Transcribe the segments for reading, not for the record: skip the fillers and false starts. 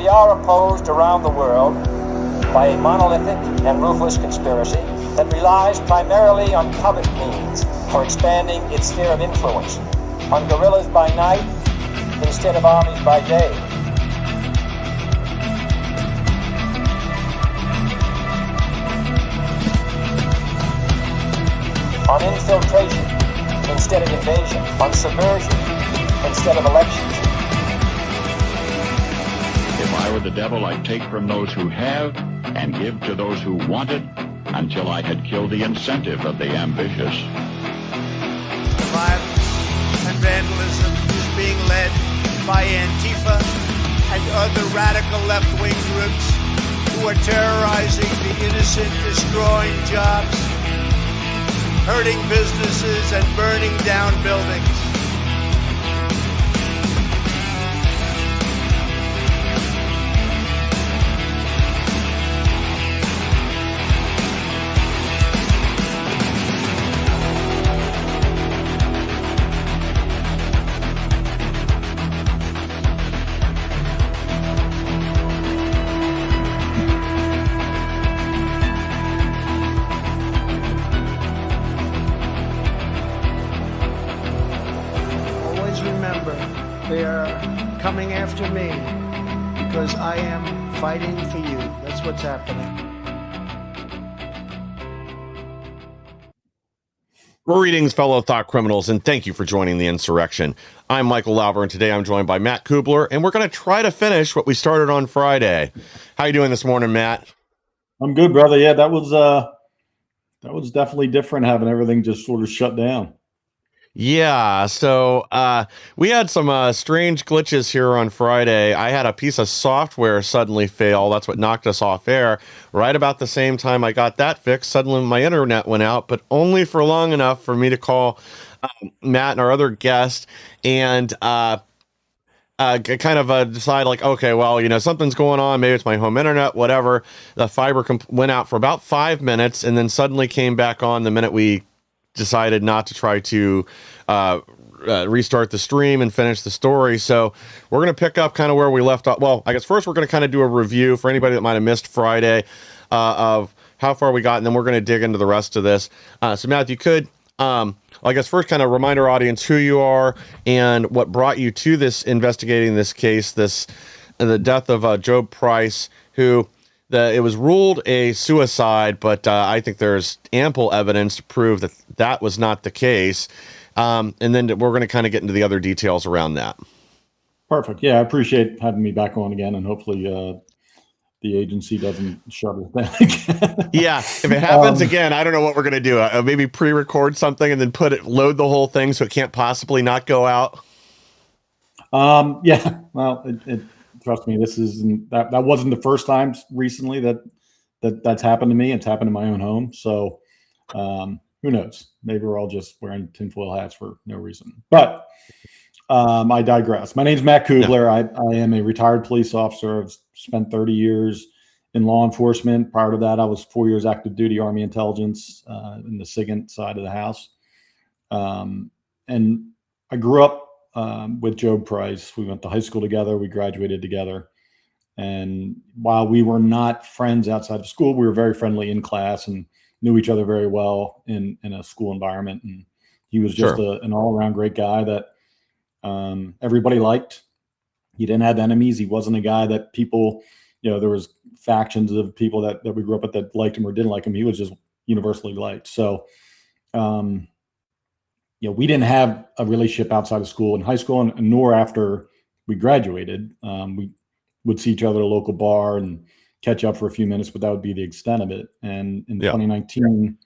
we are opposed around the world by a monolithic and ruthless conspiracy that relies primarily on covert means for expanding its sphere of influence, on guerrillas by night instead of armies by day. On infiltration instead of invasion, on subversion instead of elections. If I were the devil, I'd take from those who have and give to those who wanted until I had killed the incentive of the ambitious. Violence and vandalism is being led by Antifa and other radical left-wing groups who are terrorizing the innocent, destroying jobs, hurting businesses, and burning down buildings. They are coming after me because I am fighting for you. That's what's happening. Greetings, fellow thought criminals, and thank you for joining the insurrection. I'm Michael Lauber, and today I'm joined by Matt Kubler, and we're going to try to finish what we started on Friday. How you doing this morning, Matt? I'm good, brother. Yeah, that was definitely different having everything just sort of shut down. Yeah, so we had some strange glitches here on Friday. I had a piece of software suddenly fail. That's what knocked us off air. Right about the same time I got that fixed, suddenly my internet went out, but only for long enough for me to call Matt and our other guest and kind of decide like, okay, well, you know, something's going on. Maybe it's my home internet, whatever. The fiber went out for about 5 minutes and then suddenly came back on the minute we decided not to try to restart the stream and finish the story. So we're going to pick up kind of where we left off. Well, I guess first we're going to kind of do a review for anybody that might have missed Friday of how far we got, and then we're going to dig into the rest of this. So Matt, if you could, I guess first kind of remind our audience who you are and what brought you to this investigating this case, the death of Job Price, who it was ruled a suicide, but I think there's ample evidence to prove that that was not the case. And then we're going to kind of get into the other details around that. Perfect. Yeah, I appreciate having me back on again, and hopefully the agency doesn't shut us down again. Yeah, if it happens again, I don't know what we're going to do. Maybe pre-record something and then load the whole thing so it can't possibly not go out. Yeah, well, trust me, that wasn't the first time recently that's happened to me. It's happened in my own home. So who knows? Maybe we're all just wearing tinfoil hats for no reason. But I digress. My name's Matt Kubler. I am a retired police officer. I've spent 30 years in law enforcement. Prior to that, I was 4 years active duty Army intelligence in the SIGINT side of the house. And I grew up with Job Price. We went to high school together. We graduated together. And while we were not friends outside of school, we were very friendly in class and knew each other very well in a school environment. And he was just an all-around great guy that everybody liked. He didn't have enemies. He wasn't a guy that people, there was factions of people that we grew up with that liked him or didn't like him. He was just universally liked. So, we didn't have a relationship outside of school in high school, and nor after we graduated. We would see each other at a local bar and catch up for a few minutes, but that would be the extent of it. And in 2019,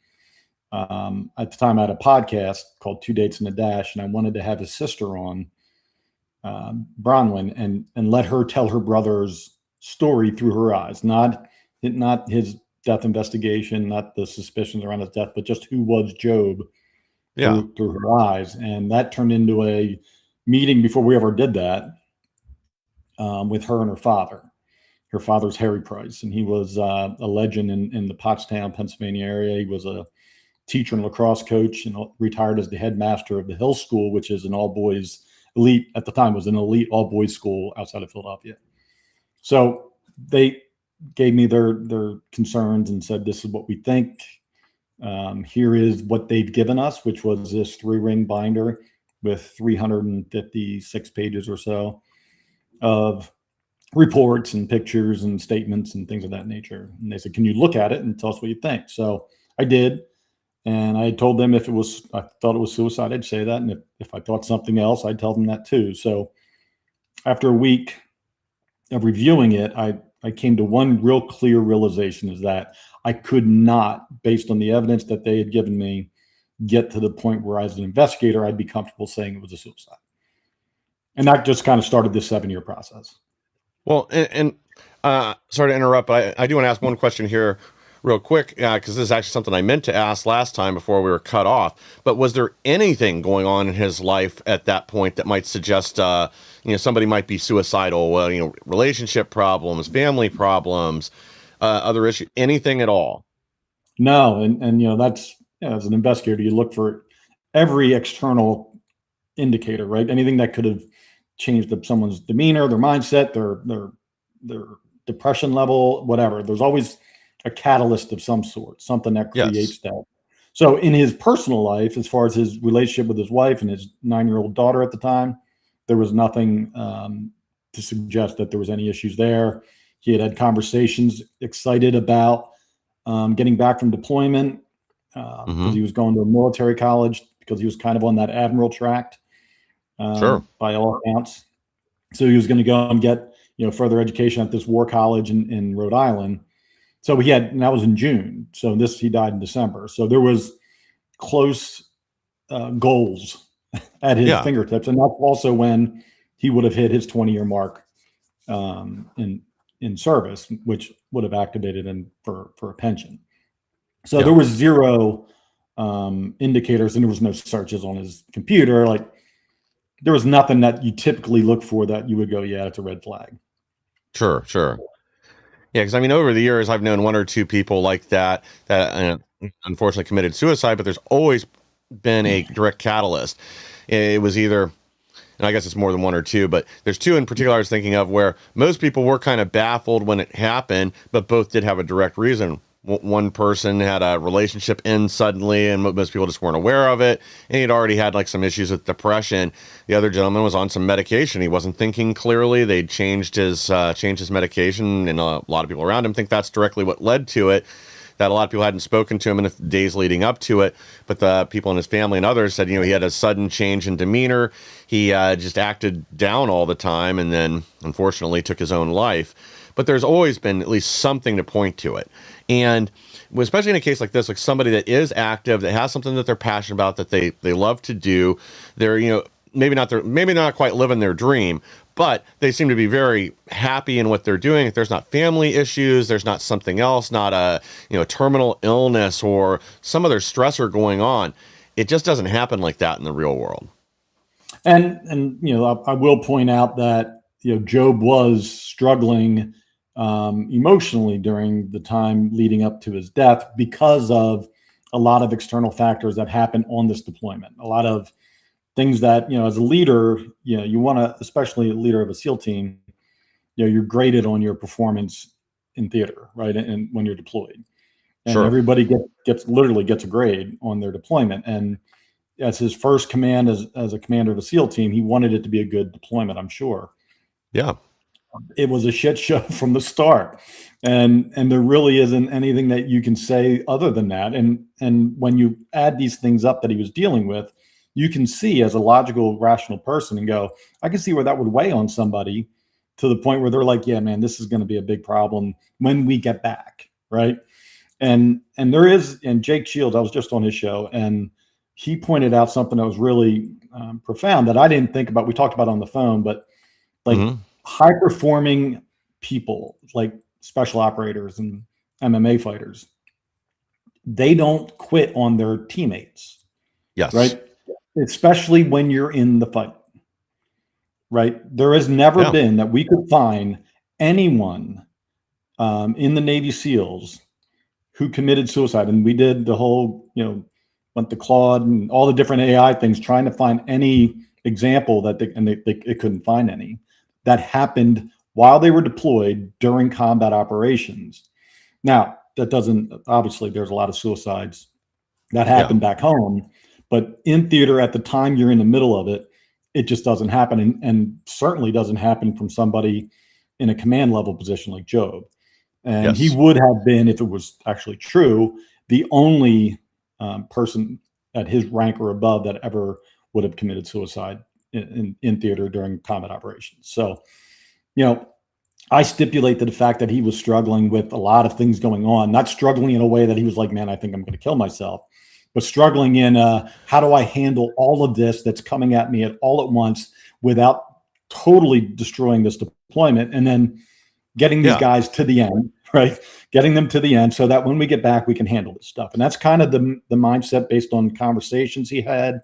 at the time I had a podcast called Two Dates and a Dash, and I wanted to have his sister on, Bronwyn, and let her tell her brother's story through her eyes, not his death investigation, not the suspicions around his death, but just who was Job through her eyes. And that turned into a meeting before we ever did that with her and her father. Her father's Harry Price, and he was a legend in the Pottstown, Pennsylvania area. He was a teacher and lacrosse coach and retired as the headmaster of the Hill School, which is an all-boys elite, at the time was an elite all-boys school outside of Philadelphia. So they gave me their concerns and said, this is what we think. Here is what they've given us, which was this 3-ring binder with 356 pages or so of reports and pictures and statements and things of that nature. And they said, can you look at it and tell us what you think? So I did. And I told them if I thought it was suicide, I'd say that. And if I thought something else, I'd tell them that too. So after a week of reviewing it, I came to one real clear realization, is that I could not, based on the evidence that they had given me, get to the point where as an investigator, I'd be comfortable saying it was a suicide. And that just kind of started this 7-year process. Well, and sorry to interrupt, but I do want to ask one question here real quick, because this is actually something I meant to ask last time before we were cut off. But was there anything going on in his life at that point that might suggest, somebody might be suicidal? Relationship problems, family problems, other issues, anything at all? No, and that's, as an investigator, you look for every external indicator, right? Anything that could have changed someone's demeanor, their mindset, their depression level, whatever. There's always a catalyst of some sort, something that creates that. So in his personal life, as far as his relationship with his wife and his 9-year-old daughter at the time, there was nothing to suggest that there was any issues there. He had conversations, excited about getting back from deployment, because he was going to a military college, because he was kind of on that admiral track, by all accounts. So he was going to go and get further education at this war college in Rhode Island. So and that was in June. So he died in December. So there was close goals at his fingertips. And that's also when he would have hit his 20-year mark in service, which would have activated him for a pension. So there was zero indicators, and there was no searches on his computer. Like, there was nothing that you typically look for that you would go, yeah, it's a red flag. Sure. Yeah, because over the years, I've known 1 or 2 people like that unfortunately committed suicide, but there's always been a direct catalyst. It was either, and I guess it's more than 1 or 2, but there's 2 in particular I was thinking of, where most people were kind of baffled when it happened, but both did have a direct reason. One person had a relationship end suddenly, and most people just weren't aware of it, and he'd already had some issues with depression. The other gentleman was on some medication. He wasn't thinking clearly. They'd changed his medication, and a lot of people around him think that's directly what led to it, that a lot of people hadn't spoken to him in the days leading up to it. But the people in his family and others said, he had a sudden change in demeanor. He just acted down all the time, and then unfortunately took his own life. But there's always been at least something to point to it. And especially in a case like this, like somebody that is active, that has something that they're passionate about, that they love to do, they're, maybe not quite living their dream, but they seem to be very happy in what they're doing. If there's not family issues, there's not something else, not a terminal illness or some other stressor going on, it just doesn't happen like that in the real world. And I will point out that Job was struggling emotionally during the time leading up to his death, because of a lot of external factors that happened on this deployment. A lot of things that, as a leader, you want to, especially a leader of a SEAL team, you're graded on your performance in theater, right? And when you're deployed, and everybody literally gets a grade on their deployment. And as his first command as a commander of a SEAL team, he wanted it to be a good deployment, I'm sure. Yeah. It was a shit show from the start, and there really isn't anything that you can say other than that. And when you add these things up that he was dealing with, you can see, as a logical, rational person, and go, I can see where that would weigh on somebody, to the point where they're like, yeah, man, this is going to be a big problem when we get back, right? And there is, and Jake Shields, I was just on his show, and he pointed out something that was really profound that I didn't think about. We talked about it on the phone, but high performing people like special operators and MMA fighters, they don't quit on their teammates. Yes. Right. Especially when you're in the fight. Right. There has never been that we could find anyone in the Navy SEALs who committed suicide. And we did the whole, went to Claude and all the different AI things, trying to find any example that they couldn't find any that happened while they were deployed during combat operations. Now, that doesn't, obviously, there's a lot of suicides that happen back home, but in theater at the time you're in the middle of it, it just doesn't happen, and certainly doesn't happen from somebody in a command level position like Job. And he would have been, if it was actually true, the only person at his rank or above that ever would have committed suicide in theater during combat operations. So, I stipulate to the fact that he was struggling with a lot of things going on, not struggling in a way that he was like, man, I think I'm going to kill myself, but struggling in how do I handle all of this that's coming at me all at once without totally destroying this deployment, and then getting these guys to the end, right? Getting them to the end so that when we get back, we can handle this stuff. And that's kind of the mindset based on conversations he had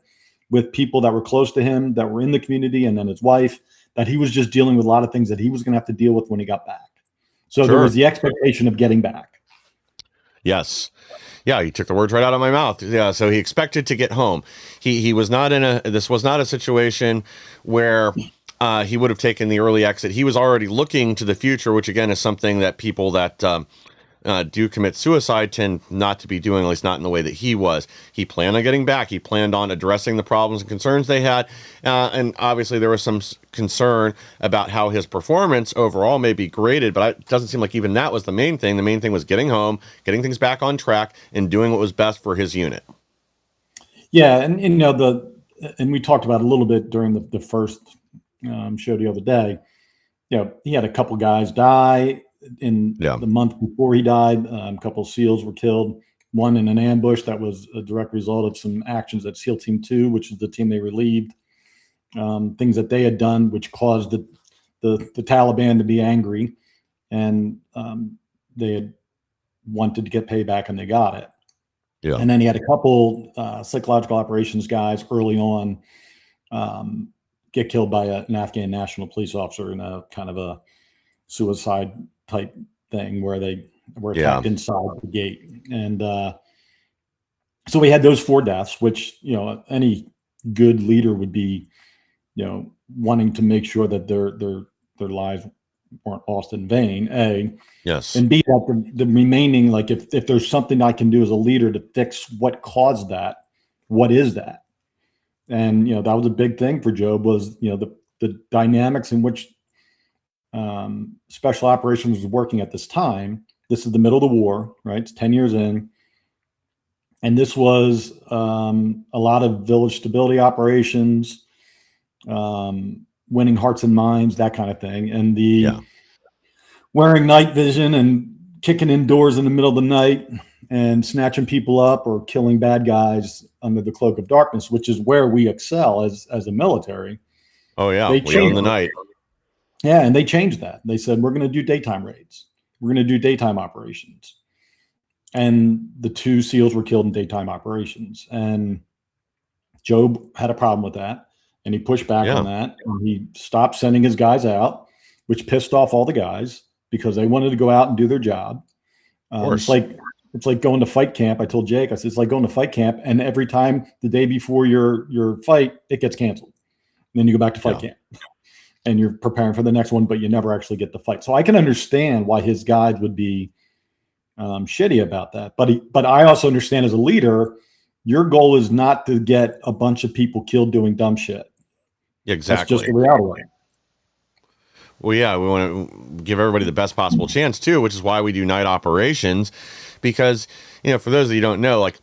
with people that were close to him, that were in the community, and then his wife, that he was just dealing with a lot of things that he was going to have to deal with when he got back. So there was the expectation of getting back. Yes. Yeah, you took the words right out of my mouth. Yeah, so he expected to get home. He was not this was not a situation where he would have taken the early exit. He was already looking to the future, which again is something that people that do commit suicide tend not to be doing, at least not in the way that he was. He planned on getting back. He planned on addressing the problems and concerns they had. And obviously there was some concern about how his performance overall may be graded, but it doesn't seem like even that was the main thing. The main thing was getting home, getting things back on track, and doing what was best for his unit. Yeah, and we talked about it a little bit during the first show the other day. He had a couple guys die in the month before he died. A couple of SEALs were killed, one in an ambush that was a direct result of some actions at SEAL Team 2, which is the team they relieved, things that they had done, which caused the Taliban to be angry, and they had wanted to get payback, and they got it. Yeah. And then he had a couple psychological operations guys early on get killed by an Afghan national police officer in a kind of a suicide type thing where they were attacked inside the gate. And so we had those 4 deaths, which, any good leader would be, wanting to make sure that their lives weren't lost in vain, A. Yes. And B, that the remaining, like if there's something I can do as a leader to fix what caused that, what is that? And, that was a big thing for Job was, the dynamics in which special operations was working at this time. This is the middle of the war, right? It's 10 years in. And this was a lot of village stability operations, winning hearts and minds, that kind of thing. And wearing night vision and kicking indoors in the middle of the night and snatching people up or killing bad guys under the cloak of darkness, which is where we excel as a military. Oh, yeah. We own the night. Yeah, and they changed that. They said, we're going to do daytime raids. We're going to do daytime operations. And the 2 SEALs were killed in daytime operations. And Job had a problem with that. And he pushed back on that. And he stopped sending his guys out, which pissed off all the guys because they wanted to go out and do their job. It's like going to fight camp. I told Jake, I said, it's like going to fight camp. And every time the day before your fight, it gets canceled. And then you go back to fight camp. And you're preparing for the next one, but you never actually get the fight. So I can understand why his guys would be shitty about that. But I also understand as a leader, your goal is not to get a bunch of people killed doing dumb shit. Exactly. That's just the reality. Well, yeah, we want to give everybody the best possible chance too, which is why we do night operations. Because, for those of you who don't know, like,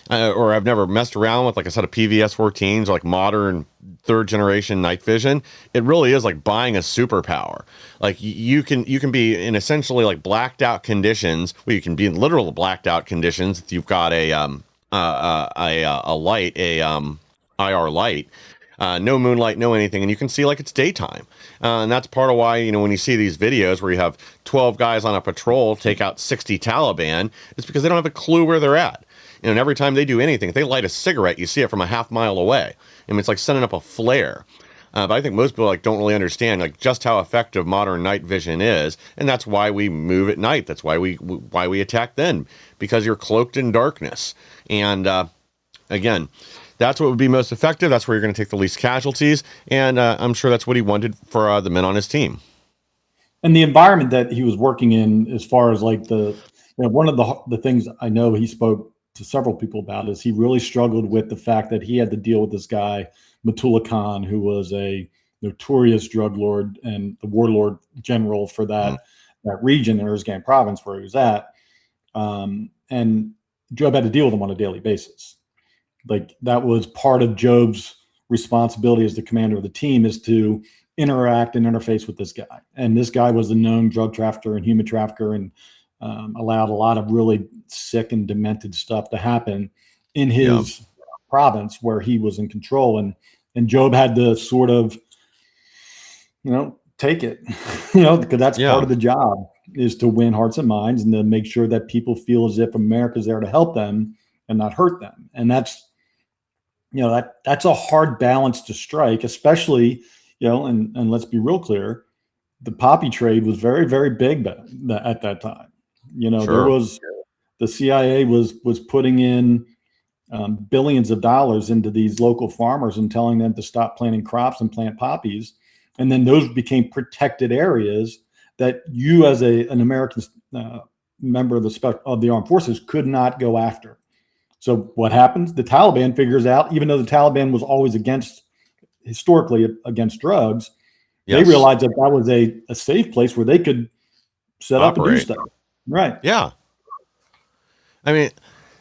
or I've never messed around with like a set of PVS-14s or like modern 3rd generation night vision, it really is like buying a superpower. Like you can be in essentially like blacked out conditions. Well, you can be in literal blacked out conditions if you've got a light, IR light. No moonlight, no anything, and you can see like it's daytime. And that's part of why, when you see these videos where you have 12 guys on a patrol take out 60 Taliban, it's because they don't have a clue where they're at. And every time they do anything, if they light a cigarette, you see it from a half mile away. I mean, it's like setting up a flare. But I think most people don't really understand just how effective modern night vision is, and that's why we move at night. That's why we attack then, because you're cloaked in darkness. And again, that's what would be most effective. That's where you're going to take the least casualties, and I'm sure that's what he wanted for the men on his team. and the environment that he was working in, as far as like one of the things I know he spoke to several people about is he really struggled with the fact that he had to deal with this guy, Matullah Khan, who was a notorious drug lord and the warlord general for that region in Uruzgan province where he was at. And Job had to deal with him on a daily basis. Like that was part of Job's responsibility as the commander of the team, is to interact and interface with this guy. And this guy was a known drug trafficker and human trafficker, and allowed a lot of really sick and demented stuff to happen in his province where he was in control. And Job had to sort of, take it, because that's part of the job, is to win hearts and minds and to make sure that people feel as if America's there to help them and not hurt them. And that's, that's a hard balance to strike, especially, and let's be real clear, the poppy trade was very, very big at that time. There was, the CIA was putting in billions of dollars into these local farmers and telling them to stop planting crops and plant poppies. And then those became protected areas that you, as an American member of the armed forces, could not go after. So what happens? The Taliban figures out, even though the Taliban was always historically against drugs, they realized that was a safe place where they could set up and do stuff. Right. Yeah. I mean,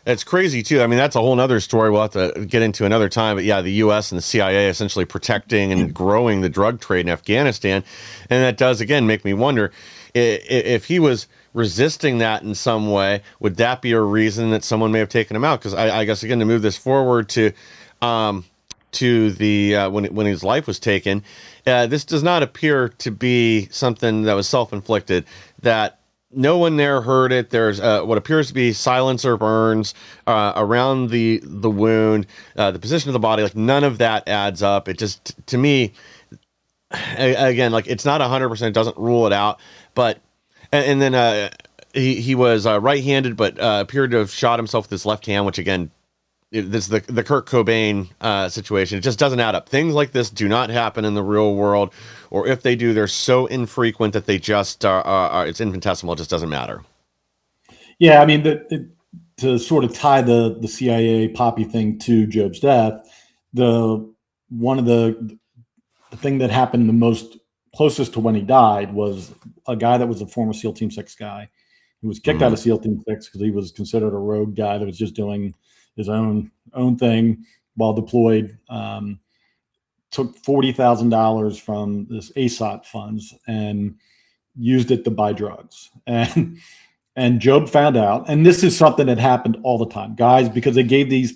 it's crazy too. I mean, that's a whole nother story we'll have to get into another time. But yeah, the U.S. and the CIA essentially protecting and growing the drug trade in Afghanistan. And that does, again, make me wonder if he was resisting that in some way, would that be a reason that someone may have taken him out? Because I guess, again, to move this forward to the when his life was taken, this does not appear to be something that was self-inflicted, that no one there heard it. There's what appears to be silencer burns around the wound, the position of the body. Like, none of that adds up. It just, to me, again, like, it's not 100%, doesn't rule it out. But and then he was right-handed, but appeared to have shot himself with his left hand, which, again, this is the Kurt Cobain situation. It just doesn't add up. Things like this do not happen in the real world, or if they do, they're so infrequent that they just are it's infinitesimal. It just doesn't matter. Yeah, I mean, to sort of tie the CIA poppy thing to Job's death, one of the thing that happened the most closest to when he died was a guy that was a former SEAL Team 6 guy who was kicked out of SEAL Team 6 because he was considered a rogue guy that was just doing his own thing while deployed. Took $40,000 from this ASOT funds and used it to buy drugs. And Job found out, and this is something that happened all the time, guys, because they gave these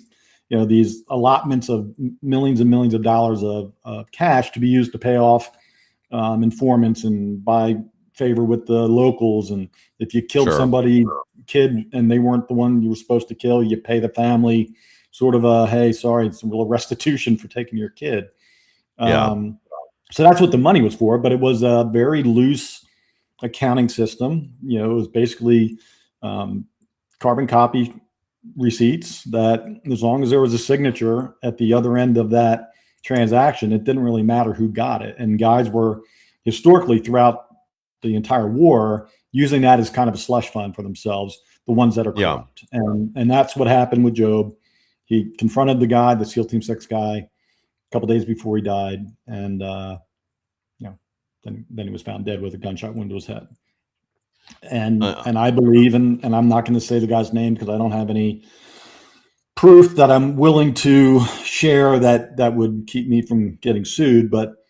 allotments of millions and millions of dollars of cash to be used to pay off informants and buy favor with the locals. And if you killed somebody, kid, and they weren't the one you were supposed to kill, you pay the family sort of a, hey, sorry, it's a little restitution for taking your kid. So that's what the money was for, but it was a very loose accounting system. It was basically carbon copy receipts that, as long as there was a signature at the other end of that transaction, it didn't really matter who got it. And guys were historically, throughout the entire war, using that as kind of a slush fund for themselves, the ones that are corrupt. And that's what happened with Job. He confronted the guy, the SEAL Team 6 guy, a couple days before he died, and then he was found dead with a gunshot wound to his head. And I believe, and I'm not going to say the guy's name because I don't have any proof that I'm willing to share that would keep me from getting sued, but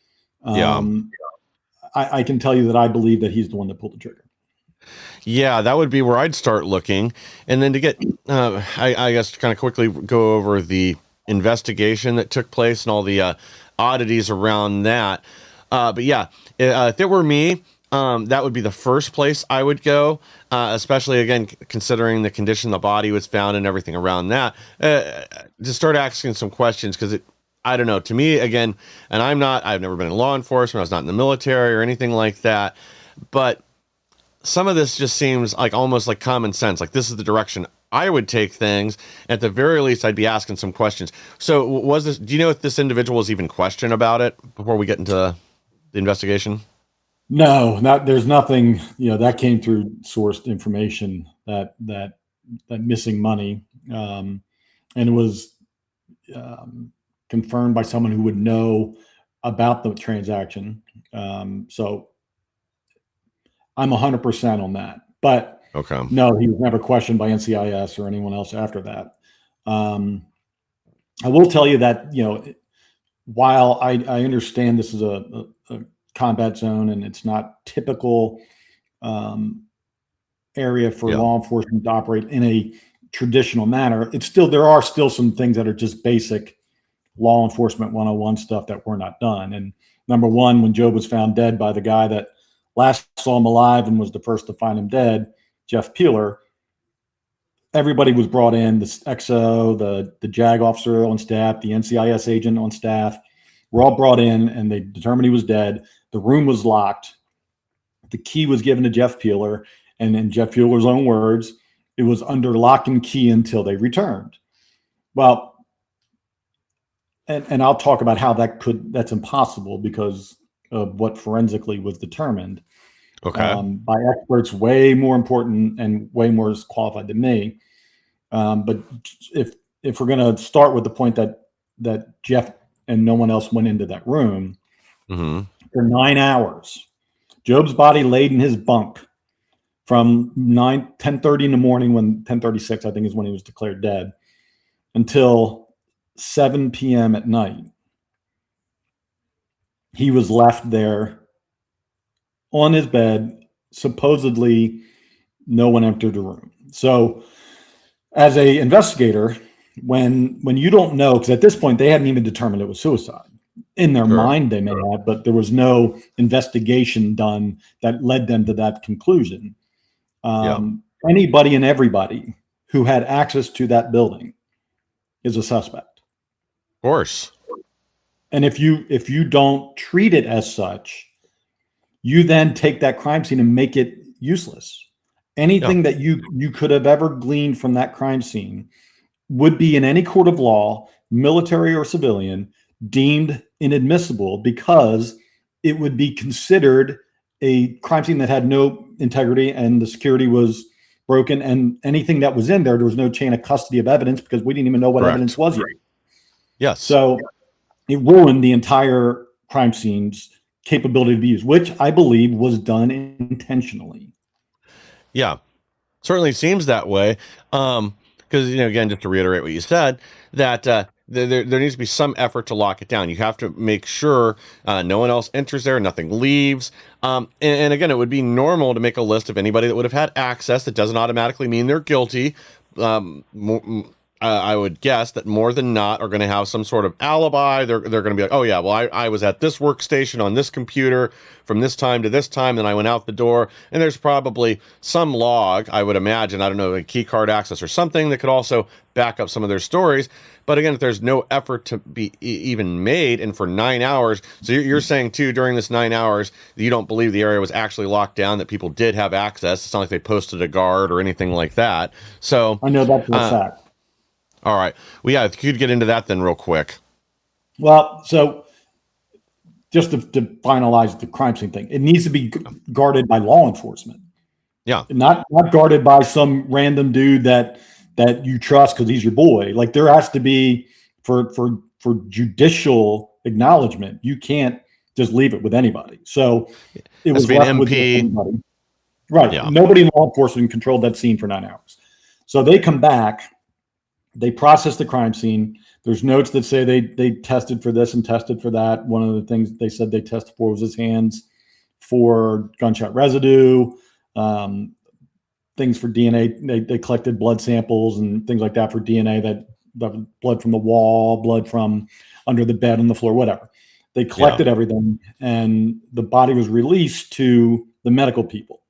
I can tell you that I believe that he's the one that pulled the trigger. Yeah, that would be where I'd start looking. And then to get, I guess, to kind of quickly go over the investigation that took place and all the oddities around that. But yeah, if it were me, that would be the first place I would go, especially, again, considering the condition the body was found and everything around that, to start asking some questions, because I don't know, to me, again, and I've never been in law enforcement, I was not in the military or anything like that, but some of this just seems like almost like common sense. Like, this is the direction I would take things. At the very least, I'd be asking some questions. So do you know if this individual was even questioned about it before we get into the investigation? No, there's nothing, that came through sourced information that missing money. And it was confirmed by someone who would know about the transaction. So I'm 100% on that. But Okay. no, he was never questioned by NCIS or anyone else after that. I will tell you that, while I understand this is a combat zone and it's not typical area for law enforcement to operate in a traditional manner, there are still some things that are just basic law enforcement 101 stuff that were not done. And number one, when Job was found dead by the guy that last saw him alive and was the first to find him dead, Jeff Peeler, everybody was brought in, the XO, the JAG officer on staff, the NCIS agent on staff, were all brought in and they determined he was dead. The room was locked. The key was given to Jeff Peeler. And in Jeff Peeler's own words, it was under lock and key until they returned. Well, and I'll talk about how that's impossible because of what forensically was determined. Okay. By experts way more important and way more qualified than me. But if we're going to start with the point that Jeff and no one else went into that room for 9 hours, Job's body laid in his bunk from 10:30 in the morning, when 10:36 I think is when he was declared dead, until 7 p.m. at night. He was left there on his bed. Supposedly, no one entered the room. So, as a investigator, when you don't know, because at this point they hadn't even determined it was suicide. In their mind, they may have, but there was no investigation done that led them to that conclusion. Anybody and everybody who had access to that building is a suspect. Of course. And if you don't treat it as such, you then take that crime scene and make it useless. Anything that you could have ever gleaned from that crime scene would be, in any court of law, military or civilian, deemed inadmissible because it would be considered a crime scene that had no integrity and the security was broken, and anything that was in there was no chain of custody of evidence because we didn't even know what evidence was yet. Yes. So it ruined the entire crime scene's capability to be used, which I believe was done intentionally. Yeah, certainly seems that way. Because, again, just to reiterate what you said, that there needs to be some effort to lock it down. You have to make sure no one else enters there, nothing leaves. And again, it would be normal to make a list of anybody that would have had access. That doesn't automatically mean they're guilty. I would guess that more than not are going to have some sort of alibi. They're going to be like, oh yeah, well I was at this workstation on this computer from this time to this time, then I went out the door. And there's probably some log, I would imagine, I don't know, a key card access or something that could also back up some of their stories. But again, if there's no effort to be even made, and for 9 hours, so you're saying too, during this 9 hours, you don't believe the area was actually locked down, that people did have access. It's not like they posted a guard or anything like that. So I know that's a fact. All right. Well, yeah, if you could get into that then real quick. Well, so just to finalize the crime scene thing, it needs to be guarded by law enforcement. Yeah. Not guarded by some random dude that you trust because he's your boy. Like, there has to be, for judicial acknowledgement, you can't just leave it with anybody. So it was left with anybody. Right. Yeah. Nobody in law enforcement controlled that scene for 9 hours. So they come back. They process the crime scene. There's notes that say they tested for this and tested for that. One of the things they said they tested for was his hands for gunshot residue, things for DNA. They collected blood samples and things like that for DNA, that blood from the wall, blood from under the bed on the floor, whatever. They collected everything, and the body was released to the medical people.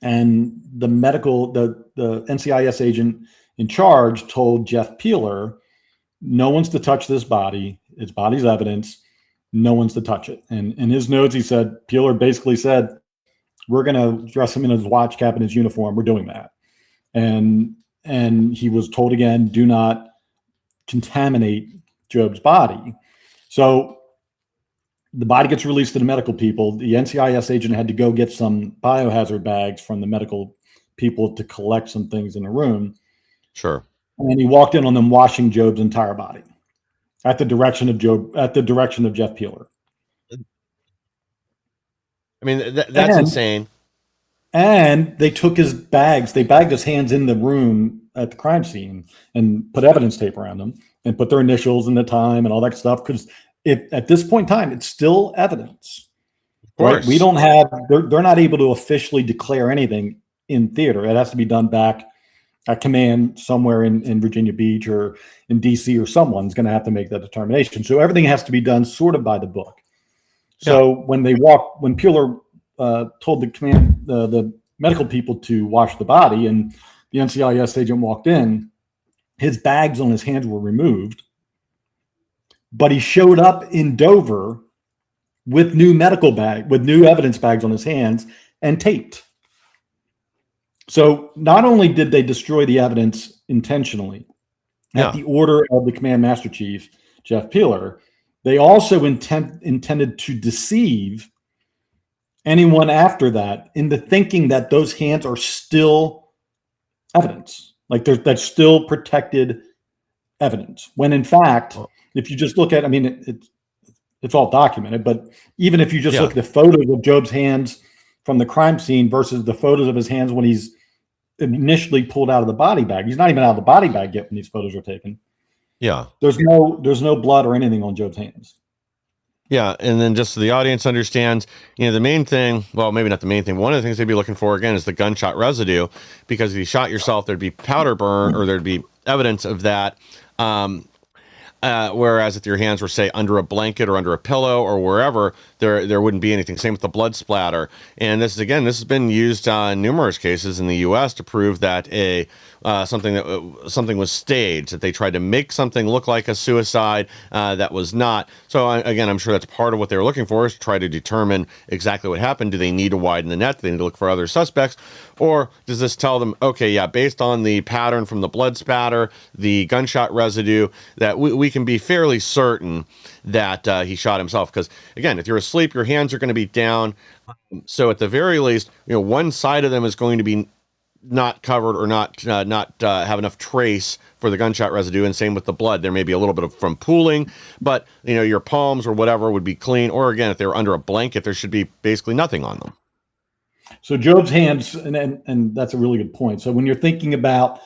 And the NCIS agent in charge told Jeff Peeler, no one's to touch this body. It's body's evidence. No one's to touch it. And in his notes, he said, Peeler basically said, we're going to dress him in his watch cap and his uniform. We're doing that. And he was told again, do not contaminate Job's body. So the body gets released to the medical people. The NCIS agent had to go get some biohazard bags from the medical people to collect some things in the room. Sure. And he walked in on them washing Job's entire body at the direction of Jeff Peeler. I mean, that's insane. And they took his bags. They bagged his hands in the room at the crime scene and put evidence tape around them and put their initials and the time and all that stuff. Because at this point in time, it's still evidence. Of course. Right? We don't have. They're not able to officially declare anything in theater. It has to be done back at command somewhere in Virginia Beach or in DC, or someone's going to have to make that determination. So everything has to be done sort of by the book. So when Peeler told the medical people to wash the body, and the NCIS agent walked in, his bags on his hands were removed, but he showed up in Dover with new evidence bags on his hands and taped. So not only did they destroy the evidence intentionally at the order of the command master chief, Jeff Peeler, they also intended to deceive anyone after that into thinking that those hands are still evidence, like that's still protected evidence. When in fact, if you just look at, I mean, it's all documented, but even if you just look at the photos of Job's hands from the crime scene versus the photos of his hands when he's initially pulled out of the body bag, he's not even out of the body bag yet when these photos are taken. Yeah. There's no blood or anything on Job's hands. Yeah, and then just so the audience understands, the main thing, well, maybe not the main thing, one of the things they'd be looking for, again, is the gunshot residue, because if you shot yourself, there'd be powder burn, or there'd be evidence of that. Whereas if your hands were, say, under a blanket or under a pillow or wherever, there wouldn't be anything. Same with the blood splatter. And this has been used in numerous cases in the U.S. to prove that something was staged, that they tried to make something look like a suicide that was not. So again, I'm sure that's part of what they were looking for, is to try to determine exactly what happened. Do they need to widen the net? Do they need to look for other suspects? Or does this tell them, okay, yeah, based on the pattern from the blood spatter, the gunshot residue, that we can be fairly certain that he shot himself? Because again, if you're asleep, your hands are going to be down. So at the very least, one side of them is going to be not covered or not have enough trace for the gunshot residue, and same with the blood. There may be a little bit from pooling, but your palms or whatever would be clean. Or again, if they were under a blanket, there should be basically nothing on them. So Job's hands, and that's a really good point. So when you're thinking about,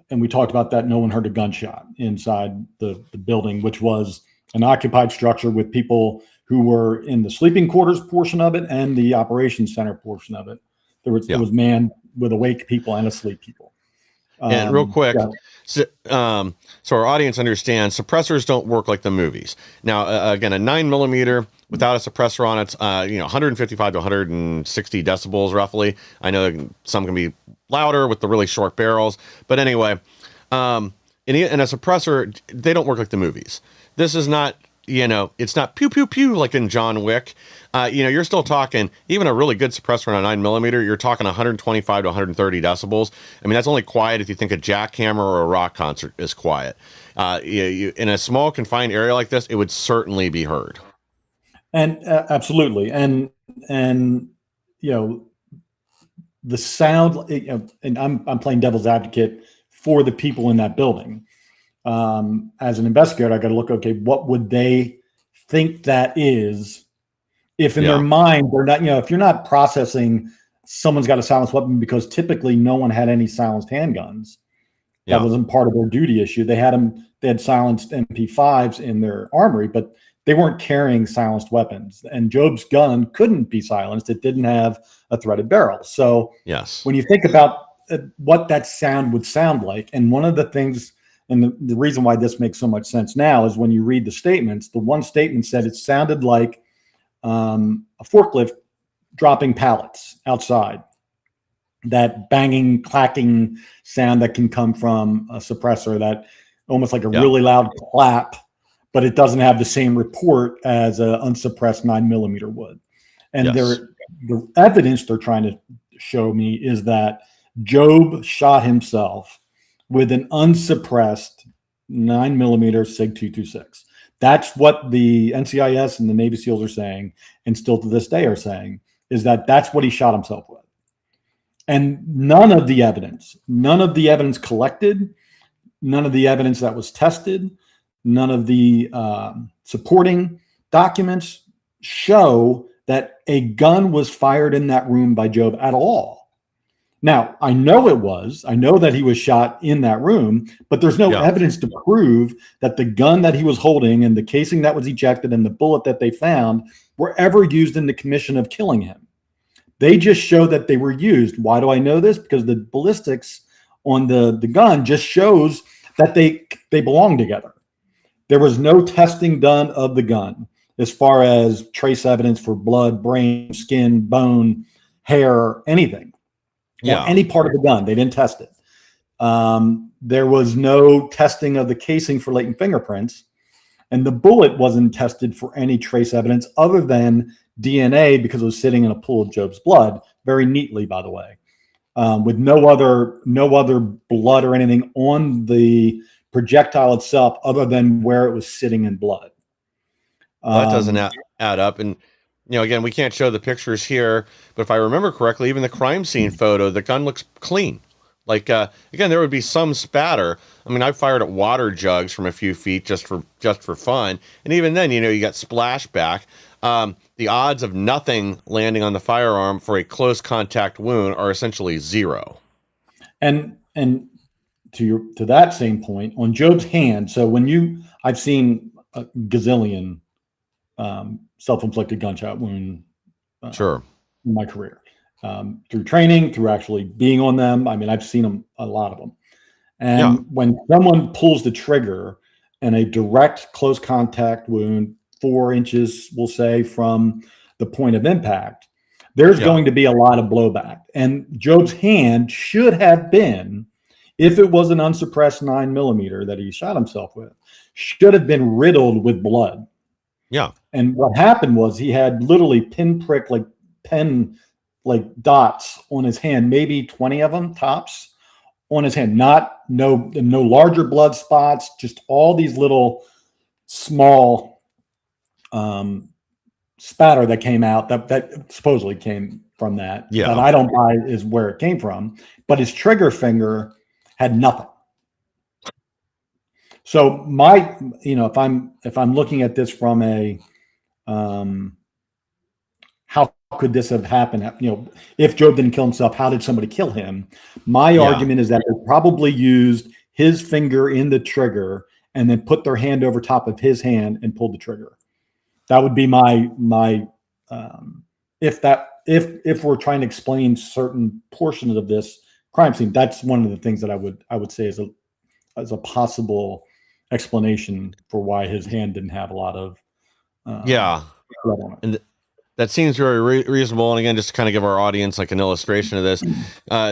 and we talked about that, no one heard a gunshot inside the building, which was an occupied structure with people who were in the sleeping quarters portion of it and the operations center portion of it. There was manned with awake people and asleep people. And real quick, so our audience understands, suppressors don't work like the movies. Now, again, a 9mm without a suppressor on it, 155 to 160 decibels roughly. I know some can be louder with the really short barrels, but anyway, in a suppressor, they don't work like the movies. This is not, it's not pew pew pew like in John Wick. You're still talking, even a really good suppressor on a 9mm, you're talking 125 to 130 decibels. I mean, that's only quiet if you think a jackhammer or a rock concert is quiet. In a small confined area like this, it would certainly be heard. And absolutely, and the sound, and I'm playing devil's advocate for the people in that building. As an investigator, I got to look, okay, what would they think that is? If in their mind, they're not, if you're not processing someone's got a silenced weapon, because typically no one had any silenced handguns. That wasn't part of their duty issue. They had silenced MP5s in their armory, but they weren't carrying silenced weapons. And Job's gun couldn't be silenced. It didn't have a threaded barrel. So when you think about what that sound would sound like, and one of the things, and the reason why this makes so much sense now, is when you read the statements, the one statement said it sounded like a forklift dropping pallets outside. That banging, clacking sound that can come from a suppressor, that almost like a really loud clap, but it doesn't have the same report as an unsuppressed 9mm would. And the evidence they're trying to show me is that Job shot himself with an unsuppressed 9mm SIG 226. That's what the NCIS and the Navy SEALs are saying, and still to this day are saying, is that that's what he shot himself with. And none of the evidence collected, none of the evidence that was tested, none of the supporting documents show that a gun was fired in that room by Jobe at all. Now, I know that he was shot in that room, but there's no evidence to prove that the gun that he was holding and the casing that was ejected and the bullet that they found were ever used in the commission of killing him. They just show that they were used. Why do I know this? Because the ballistics on the gun just shows that they belong together. There was no testing done of the gun as far as trace evidence for blood, brain, skin, bone, hair, anything. Or any part of the gun. They didn't test it. There was no testing of the casing for latent fingerprints, and the bullet wasn't tested for any trace evidence other than DNA because it was sitting in a pool of Jobe's blood, very neatly, by the way, with no other blood or anything on the projectile itself other than where it was sitting in blood. That doesn't add up. And again, we can't show the pictures here, but if I remember correctly, even the crime scene photo, the gun looks clean. Like, again, there would be some spatter. I mean, I fired at water jugs from a few feet just for fun. And even then, you got splashback. The odds of nothing landing on the firearm for a close contact wound are essentially zero. And to that same point, on Jobe's hand, so I've seen a gazillion self-inflicted gunshot wound sure. in my career, through training, through actually being on them. I mean, I've seen them, a lot of them. And when someone pulls the trigger and a direct close contact wound, 4 inches, we'll say, from the point of impact, there's going to be a lot of blowback. And Jobe's hand should have been, if it was an unsuppressed 9mm that he shot himself with, should have been riddled with blood. Yeah. And what happened was he had literally pinprick, like pen, like dots on his hand, maybe 20 of them tops on his hand, no larger blood spots, just all these little small spatter that came out that supposedly came from that. Yeah. That I don't buy is where it came from, but his trigger finger had nothing. So if I'm looking at this from a, how could this have happened? If Jobe didn't kill himself, how did somebody kill him? My argument is that they probably used his finger in the trigger and then put their hand over top of his hand and pulled the trigger. That would be my if we're trying to explain certain portions of this crime scene, that's one of the things that I would say is a possible explanation for why his hand didn't have a lot of blood on it. And that seems very reasonable. And again, just to kind of give our audience like an illustration of this,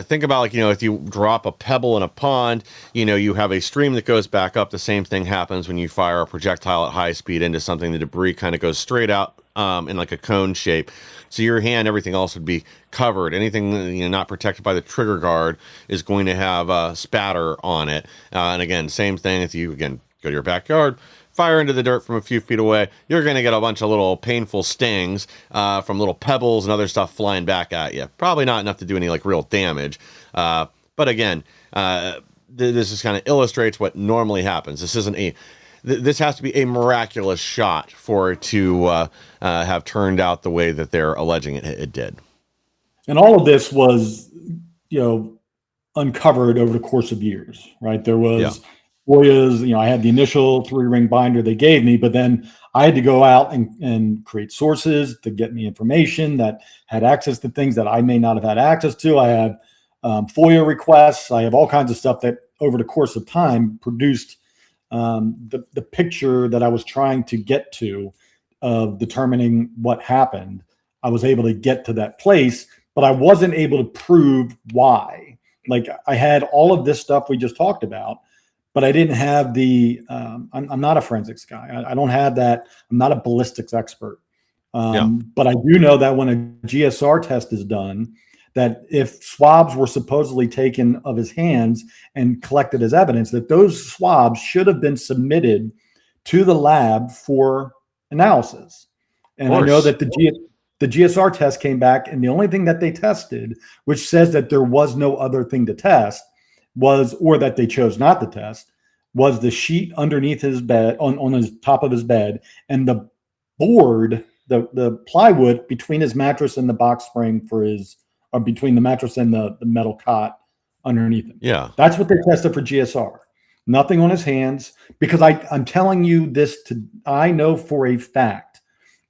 think about like, if you drop a pebble in a pond, you have a stream that goes back up. The same thing happens when you fire a projectile at high speed into something. The debris kind of goes straight out in like a cone shape. So your hand, everything else would be covered. Anything not protected by the trigger guard is going to have spatter on it. And again, same thing if you go to your backyard, fire into the dirt from a few feet away, you're going to get a bunch of little painful stings from little pebbles and other stuff flying back at you. Probably not enough to do any like real damage. But again, this just kind of illustrates what normally happens. This has to be a miraculous shot for it to have turned out the way that they're alleging it did. And all of this was, uncovered over the course of years, right? There was FOIAs, I had the initial 3-ring binder they gave me, but then I had to go out and create sources to get me information that had access to things that I may not have had access to. I have FOIA requests. I have all kinds of stuff that over the course of time produced the picture that I was trying to get to of determining what happened. I was able to get to that place, but I wasn't able to prove why. Like I had all of this stuff we just talked about, but I didn't have I'm not a forensics guy. I don't have that. I'm not a ballistics expert. But I do know that when a GSR test is done, that if swabs were supposedly taken of his hands and collected as evidence, that those swabs should have been submitted to the lab for analysis. And I know that the GSR test came back, and the only thing that they tested, which says that there was no other thing to test, or that they chose not to test, was the sheet underneath his bed, on his top of his bed, and the board, the plywood between his mattress and the box spring between the mattress and the metal cot underneath him. Yeah. That's what they tested for GSR. Nothing on his hands, because I'm telling you this I know for a fact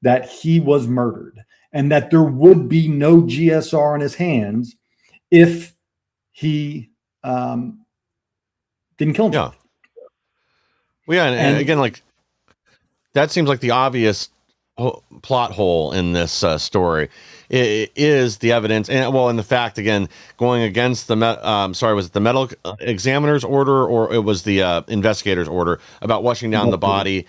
that he was murdered, and that there would be no GSR on his hands if he didn't kill himself. Well, yeah, and again, like, that seems like the obvious plot hole in this story. It is the evidence, and the fact, again, going against the was it the medical examiner's order, or it was the investigator's order about washing down the body?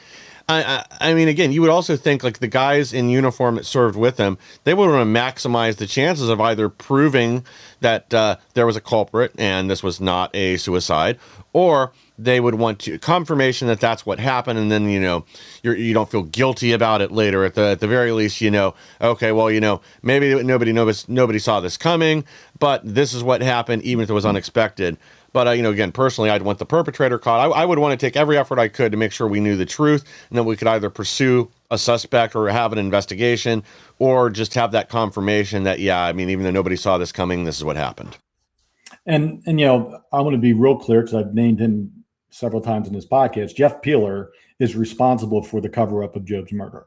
I mean, again, you would also think, like, the guys in uniform that served with him, they would want to maximize the chances of either proving that there was a culprit and this was not a suicide, or they would want confirmation that that's what happened, and then you don't feel guilty about it later. At the very least, okay, well, maybe nobody saw this coming, but this is what happened, even if it was unexpected. But again, personally, I'd want the perpetrator caught. I would want to take every effort I could to make sure we knew the truth, and then we could either pursue a suspect or have an investigation, or just have that confirmation that, even though nobody saw this coming, this is what happened. And I want to be real clear, because I've named him several times in this podcast. Jeff Peeler is responsible for the cover-up of Job's murder.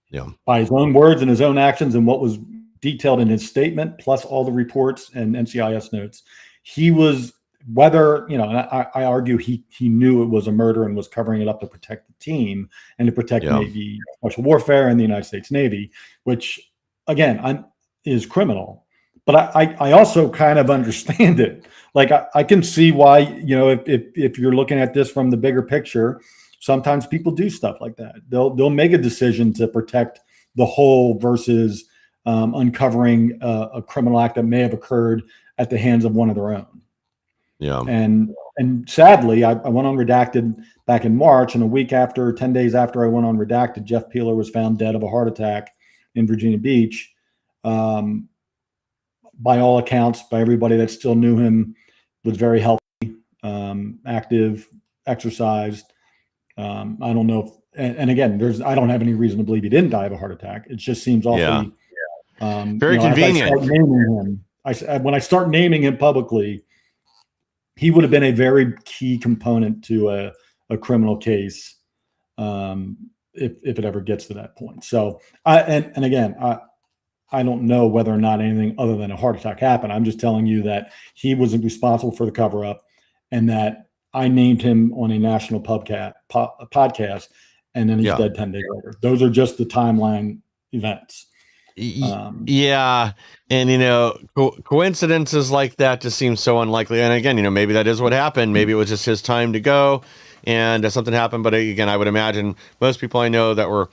Yeah. By his own words and his own actions, and what was detailed in his statement, plus all the reports and NCIS notes. He was, whether, and I argue he knew it was a murder and was covering it up to protect the team and to protect Navy special warfare and the United States Navy, which, again, is criminal. But I also kind of understand it. Like, I can see why, if you're looking at this from the bigger picture, sometimes people do stuff like that. They'll make a decision to protect the whole versus uncovering a criminal act that may have occurred at the hands of one of their own. Yeah. And sadly, I went on Redacted back in March, and 10 days after I went on Redacted, Jeff Peeler was found dead of a heart attack in Virginia Beach. By all accounts, by everybody that still knew him, was very healthy, active, exercised. I don't know if, and again, I don't have any reason to believe he didn't die of a heart attack. It just seems awfully very convenient. When I start naming him publicly, he would have been a very key component to a criminal case, if it ever gets to that point. So, again, I don't know whether or not anything other than a heart attack happened. I'm just telling you that he was responsible for the cover-up, and that I named him on a national podcast, and then he's dead 10 days later. Those are just the timeline events. And coincidences like that just seem so unlikely. And again, maybe that is what happened. Maybe it was just his time to go, and something happened. But again, I would imagine most people I know that were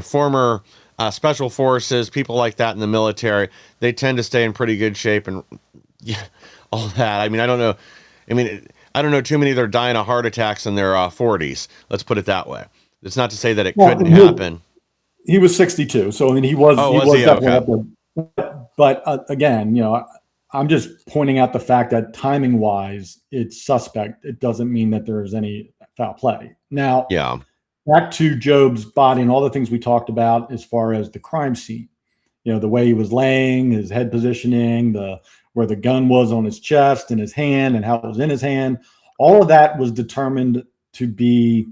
former special forces, people like that in the military, they tend to stay in pretty good shape, and all that. I don't know. I don't know too many that are dying of heart attacks in their 40s. Let's put it that way. It's not to say that it couldn't happen. He was 62, so he was. Definitely okay. But again, I'm just pointing out the fact that timing-wise, it's suspect. It doesn't mean that there is any foul play. Now, back to Job's body and all the things we talked about as far as the crime scene. The way he was laying, his head positioning, where the gun was on his chest and his hand, and how it was in his hand. All of that was determined to be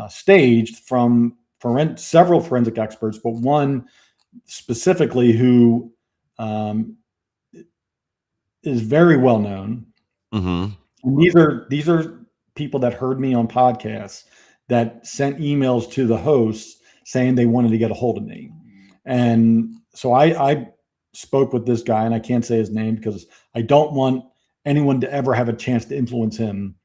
staged from several forensic experts, but one specifically who is very well known. Mm-hmm. And these are people that heard me on podcasts that sent emails to the hosts saying they wanted to get a hold of me. And so I spoke with this guy, and I can't say his name because I don't want anyone to ever have a chance to influence him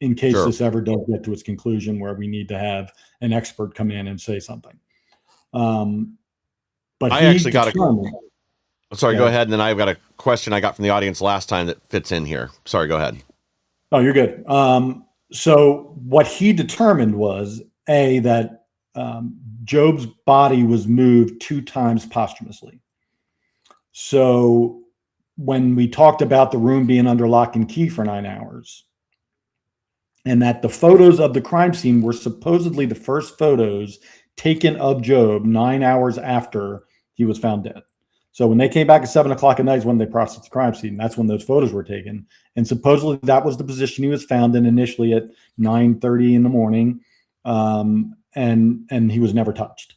in case this ever does get to its conclusion where we need to have an expert come in and say something. But I actually got go ahead. And then I've got a question I got from the audience last time that fits in here. Sorry, go ahead. Oh, you're good. So what he determined was that Job's body was moved 2 times posthumously. So when we talked about the room being under lock and key for 9 hours, and that the photos of the crime scene were supposedly the first photos taken of Job 9 hours after he was found dead. So when they came back at 7 o'clock at night is when they processed the crime scene. That's when those photos were taken. And supposedly that was the position he was found in initially at 9:30 in the morning. And he was never touched.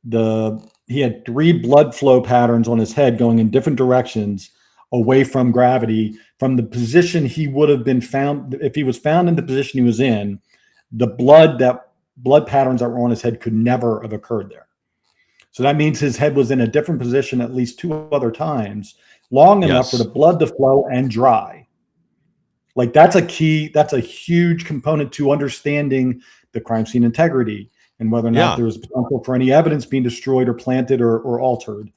He had 3 blood flow patterns on his head going in different directions away from gravity from the position he would have been found. If he was found in the position he was in, the blood patterns that were on his head could never have occurred there. So that means his head was in a different position at least 2 other times, long enough for the blood to flow and dry. Like that's a huge component to understanding the crime scene integrity and whether or not there was potential for any evidence being destroyed or planted or altered.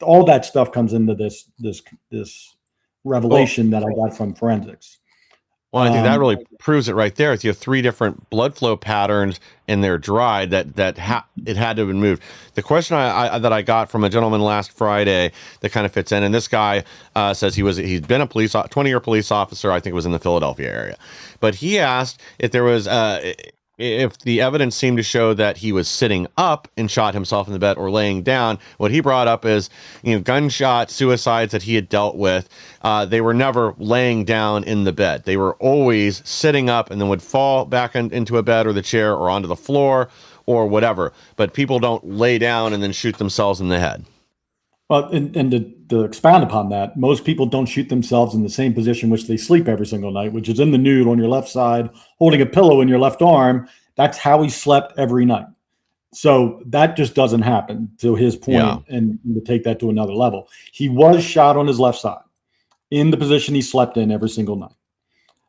All that stuff comes into this revelation that I got from forensics. Well, I think that really proves it right there. If you have 3 different blood flow patterns and they're dry, it had to have been moved. The question that I got from a gentleman last Friday that kind of fits in, and this guy says he'd been a 20-year police officer. I think it was in the Philadelphia area, but he asked if there was if the evidence seemed to show that he was sitting up and shot himself in the bed or laying down. What he brought up is, gunshot suicides that he had dealt with. They were never laying down in the bed. They were always sitting up and then would fall back into a bed or the chair or onto the floor or whatever. But people don't lay down and then shoot themselves in the head. Well, and to expound upon that, most people don't shoot themselves in the same position which they sleep every single night, which is in the nude on your left side, holding a pillow in your left arm. That's how he slept every night. So that just doesn't happen, to his point, and to take that to another level. He was shot on his left side in the position he slept in every single night.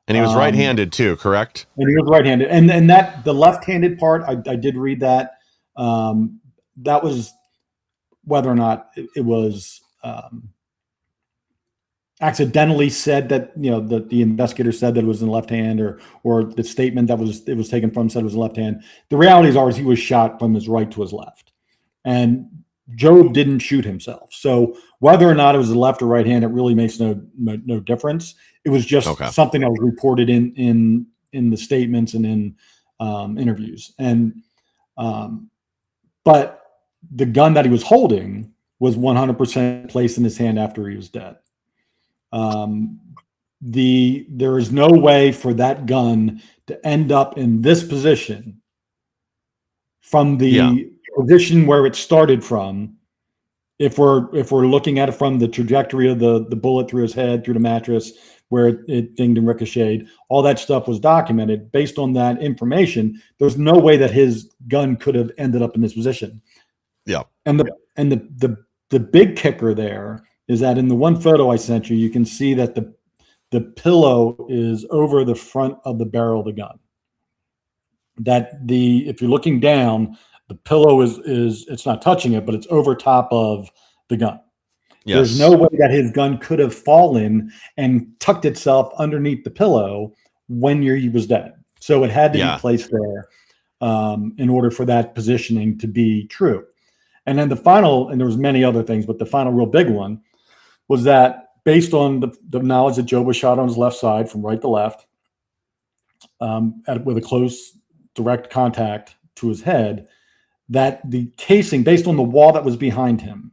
And he was right-handed too, correct? And he was right-handed. And that the left-handed part, I did read that. That was whether or not it was accidentally said that, that the investigator said that it was in the left hand, or the statement that it was taken from said it was in the left hand. The reality is he was shot from his right to his left. And Job didn't shoot himself. So whether or not it was the left or right hand, it really makes no difference. It was just something that was reported in the statements and in interviews. And but the gun that he was holding was 100% placed in his hand after he was dead. There is no way for that gun to end up in this position from the position where it started from. If we're looking at it from the trajectory of the bullet through his head, through the mattress, where it dinged and ricocheted, all that stuff was documented. Based on that information, there's no way that his gun could have ended up in this position. Yeah. And the big kicker there is that in the one photo I sent you, you can see that the pillow is over the front of the barrel of the gun. If you're looking down, the pillow is it's not touching it, but it's over top of the gun. Yes. There's no way that his gun could have fallen and tucked itself underneath the pillow when he was dead. So it had to be placed there in order for that positioning to be true. And then and there was many other things, but the final real big one was that based on the knowledge that Job was shot on his left side from right to left, with a close direct contact to his head, that the casing, based on the wall that was behind him,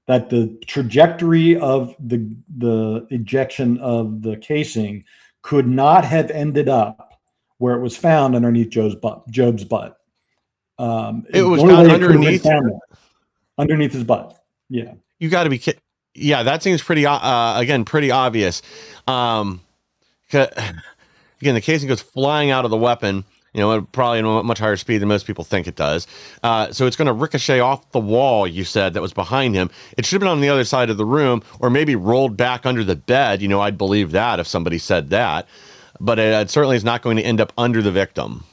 that the trajectory of the ejection of the casing could not have ended up where it was found underneath Job's butt. It was found underneath his butt. Yeah. You got to be kidding. Yeah, that seems pretty obvious. Again, the casing goes flying out of the weapon, probably at a much higher speed than most people think it does. So it's going to ricochet off the wall, you said, that was behind him. It should have been on the other side of the room, or maybe rolled back under the bed. I'd believe that if somebody said that. But it certainly is not going to end up under the victim.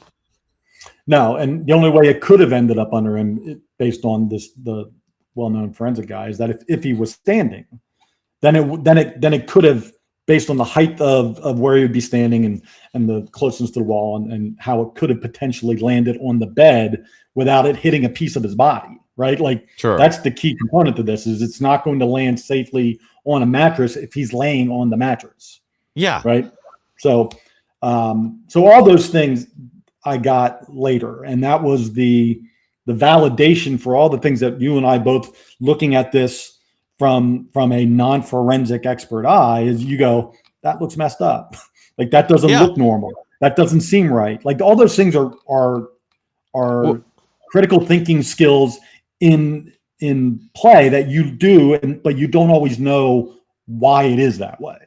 No, and the only way it could have ended up under him, based on the well-known forensic guy, is that if he was standing, then it could have based on the height of where he would be standing and the closeness to the wall and how it could have potentially landed on the bed without it hitting a piece of his body, right? Like Sure. that's the key component to this is it's not going to land safely on a mattress if he's laying on the mattress. Yeah. Right. So all those things I got later, and that was the validation for all the things that you and I both looking at this from a non-forensic expert eye is you go, that looks messed up. Like that doesn't look normal. That doesn't seem right. Like all those things are critical thinking skills in play that you do, but you don't always know why it is that way.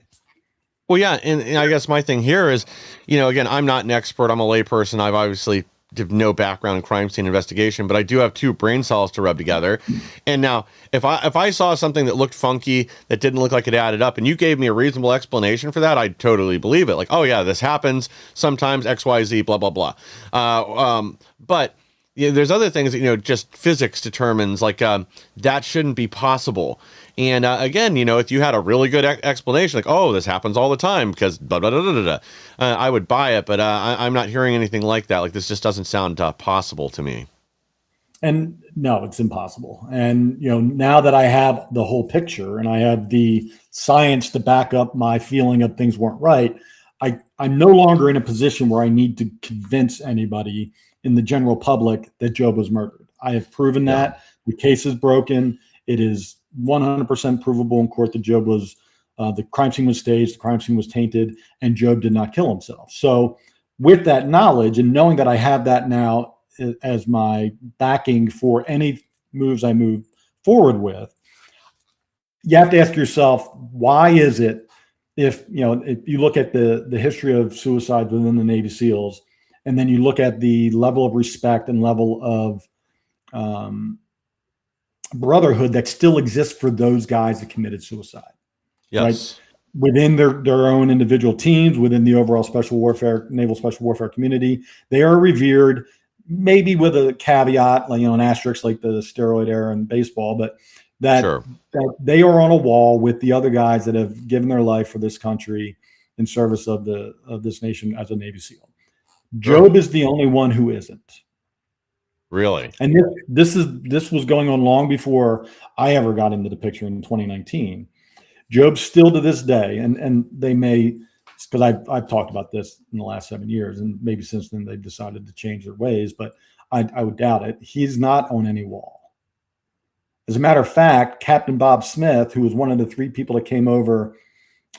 Well, yeah, and I guess my thing here is, again, I'm not an expert. I'm a layperson. I've obviously have no background in crime scene investigation, but I do have two brain cells to rub together. And now, if I saw something that looked funky, that didn't look like it added up, and you gave me a reasonable explanation for that, I'd totally believe it. Like, oh yeah, this happens sometimes, X, Y, Z, blah, blah, blah. But there's other things that, just physics determines, like that shouldn't be possible. And again, if you had a really good explanation, like, oh, this happens all the time because blah, blah, blah, blah, blah, I would buy it. But I'm not hearing anything like that. Like, this just doesn't sound possible to me. And no, it's impossible. And, now that I have the whole picture and I have the science to back up my feeling of things weren't right, I'm no longer in a position where I need to convince anybody in the general public that Job was murdered. I have proven that. The case is broken. It is 100% provable in court that Job was, the crime scene was staged, the crime scene was tainted, and Job did not kill himself. So with that knowledge and knowing that I have that now as my backing for any moves I move forward with, you have to ask yourself, why is it if you look at the history of suicide within the Navy SEALs, and then you look at the level of respect and level of brotherhood that still exists for those guys that committed suicide. Yes. Right? Within their own individual teams, within the overall naval special warfare community, they are revered, maybe with a caveat, like, an asterisk like the steroid era in baseball, but that they are on a wall with the other guys that have given their life for this country in service of this nation as a Navy SEAL. Job is the only one who isn't. Really? And this was going on long before I ever got into the picture in 2019. Job still to this day, and they may, because I've talked about this in the last 7 years, and maybe since then they've decided to change their ways, but I would doubt it. He's not on any wall. As a matter of fact, Captain Bob Smith, who was one of the 3 people that came over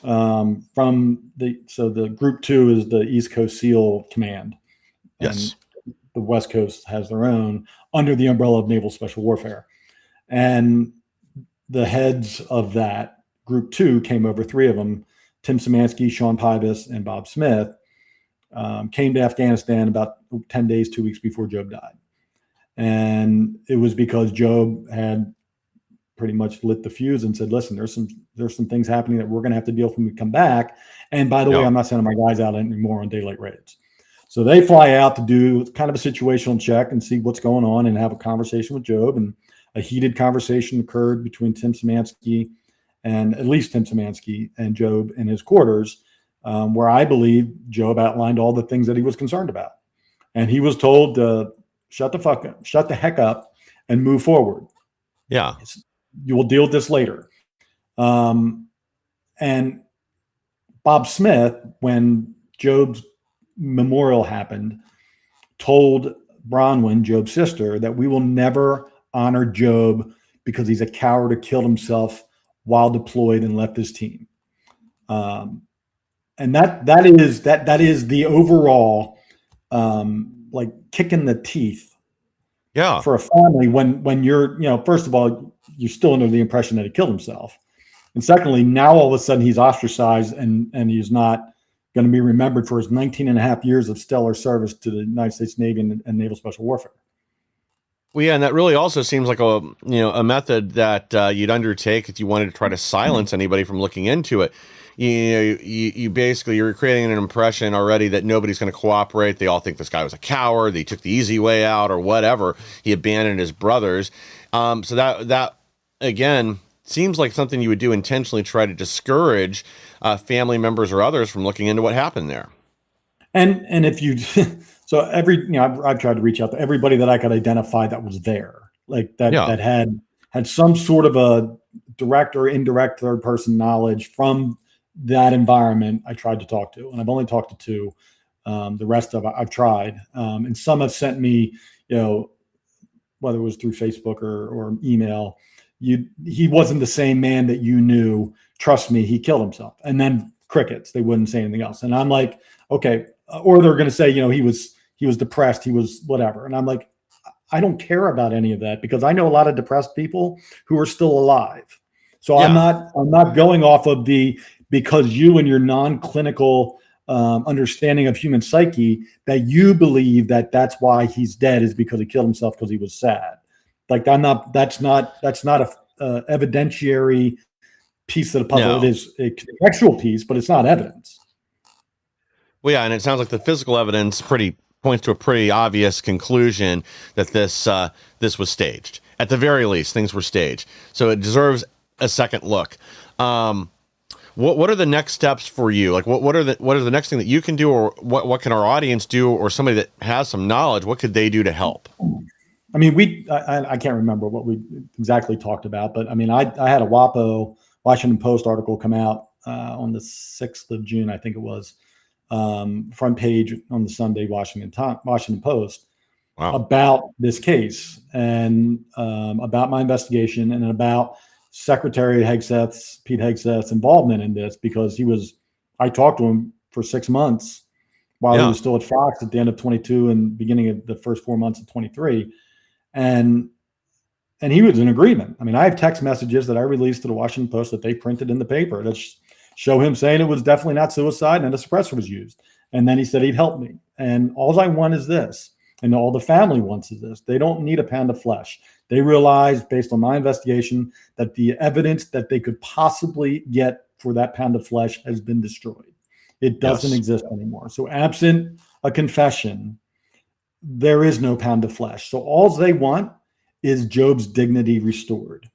from the Group 2 is the East Coast SEAL Command. Yes. And the West Coast has their own under the umbrella of Naval Special Warfare. And the heads of that Group 2 came over, 3 of them, Tim Szymanski, Sean Pybus, and Bob Smith, came to Afghanistan about 10 days, 2 weeks before Job died. And it was because Job had pretty much lit the fuse and said, listen, there's some things happening that we're going to have to deal with when we come back. And by the way, I'm not sending my guys out anymore on daylight raids. So they fly out to do kind of a situational check and see what's going on and have a conversation with Job. And a heated conversation occurred between Tim Szymanski and at least Tim Szymanski and Job in his quarters, where I believe Job outlined all the things that he was concerned about. And he was told to shut the heck up and move forward. Yeah. You will deal with this later. And Bob Smith, when Job's memorial happened, told Bronwyn, Job's sister, that we will never honor Job because he's a coward who killed himself while deployed and left his team. And that is the overall like kick in the teeth. Yeah. For a family when you're, first of all, you're still under the impression that he killed himself. And secondly, now all of a sudden he's ostracized and he's not going to be remembered for his 19 and a half years of stellar service to the United States Navy and Naval Special Warfare. Well, yeah, and that really also seems like a method that you'd undertake if you wanted to try to silence anybody from looking into it. You basically, you're creating an impression already that nobody's going to cooperate. They all think this guy was a coward. He took the easy way out or whatever. He abandoned his brothers. So that again, seems like something you would do intentionally, try to discourage family members or others from looking into what happened there. And if you, so I've tried to reach out to everybody that I could identify that was there, like that, Yeah. that had some sort of a direct or indirect third person knowledge from that environment. I tried to talk to, and I've only talked to two. The rest of I've tried, and some have sent me, whether it was through Facebook or email. He wasn't the same man that you knew. Trust me, he killed himself. And then crickets. They wouldn't say anything else. And I'm like, okay. Or they're going to say, he was depressed. He was whatever. And I'm like, I don't care about any of that, because I know a lot of depressed people who are still alive. So Yeah. I'm not going off of because you and your non-clinical understanding of human psyche, that you believe that that's why he's dead is because he killed himself because he was sad. Like that's not a evidentiary piece of the puzzle. No. It is a contextual piece, but it's not evidence. Well, yeah, and it sounds like the physical evidence points to a pretty obvious conclusion that this was staged. At the very least, things were staged. So it deserves a second look. What are the next steps for you? Like, what are the next thing that you can do, or what can our audience do, or somebody that has some knowledge, what could they do to help? I mean, I can't remember what we exactly talked about, but I mean, I had a WAPO Washington Post article come out on the 6th of June, I think it was, front page on the Sunday Washington Post. Wow. About this case and about my investigation and about Secretary Pete Hegseth's involvement in this, because I talked to him for 6 months while he was still at Fox at the end of 22 and beginning of the first 4 months of 23. And he was in agreement. I mean, I have text messages that I released to the Washington Post that they printed in the paper that show him saying it was definitely not suicide and a suppressor was used. And then he said he'd help me. And all I want is this. And all the family wants is this. They don't need a pound of flesh. They realized, based on my investigation, that the evidence that they could possibly get for that pound of flesh has been destroyed. It doesn't exist anymore. So absent a confession, there is no pound of flesh. So all they want is Job's dignity restored.